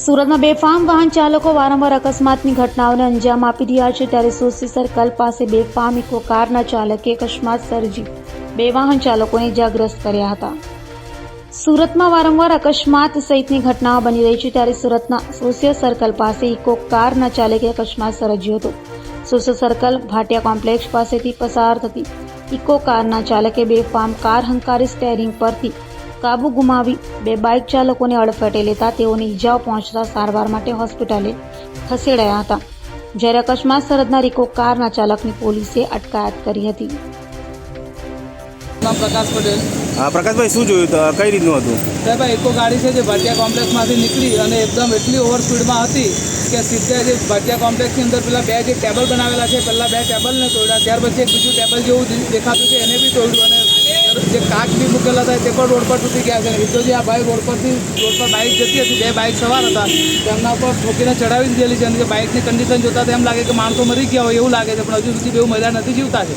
સુરતમાં બેફામ વાહન ચાલકો વારંવાર અકસ્માતની ઘટનાઓને અંજામ આપી રહ્યા છે, ત્યારે સોસી સર્કલ પાસે બેફામ ઇકો કારના ચાલકે અકસ્માત સર્જી 2 વાહન ચાલકોને ઇજાગ્રસ્ત કર્યા હતા. સુરતમાં વારંવાર અકસ્માત સહિતની ઘટનાઓ બની રહી છે, ત્યારે સુરતના સોસી સર્કલ પાસે ઇકો કારના ચાલકે અકસ્માત સર્જ્યો હતો. સોસી સર્કલ ભાટિયા કોમ્પ્લેક્સ પાસેથી પસાર થતી ઇકો કારના ચાલકે બેફામ કાર હંકારી સ્ટેરિંગ પરથી કાબુ ગુમાવી 2 બાઇક ચાલકોને અડફેટે લેતા તેઓને ઈજાઓ પહોંચતા સારવાર માટે હોસ્પિટલે ખસેડાયા હતા, જ્યારે અકસ્માત સર્જનાર ઇકો કારના ચાલકની પોલીસે અટકાયત કરી હતી. प्रकाश पटेल। हाँ प्रकाश भाई शू जो कई रीतनु हतुं? भाई इको गाड़ी है जो भाटिया कॉम्प्लेक्स में निकली और एकदम एटली ओवर स्पीड में थी कि सीधा जो भाटिया कॉम्प्लेक्स की अंदर पेला 2 जे टेबल बनावेला है, पहला 2 टेबल ने तोड़ा, त्यार पछी एक बीजू टेबल जेवुं देखातुं छे एने बी तोड्युं अने जे काच बी मूकेला था ते पण रोड पर तूटी गया है। तो जे आ भाई रोड पर बाइक जती हती, 2 बाइक सवार था, તેમના પર ઠોકીને ચડાવી દીધેલી છે અને જે બાઇકની કન્ડિશન જોતા એમ લાગે કે માણસો મરી ગયા હોય એવું લાગે છે, પણ હજુ સુધી 2 મહિલા નથી જીવતા છે.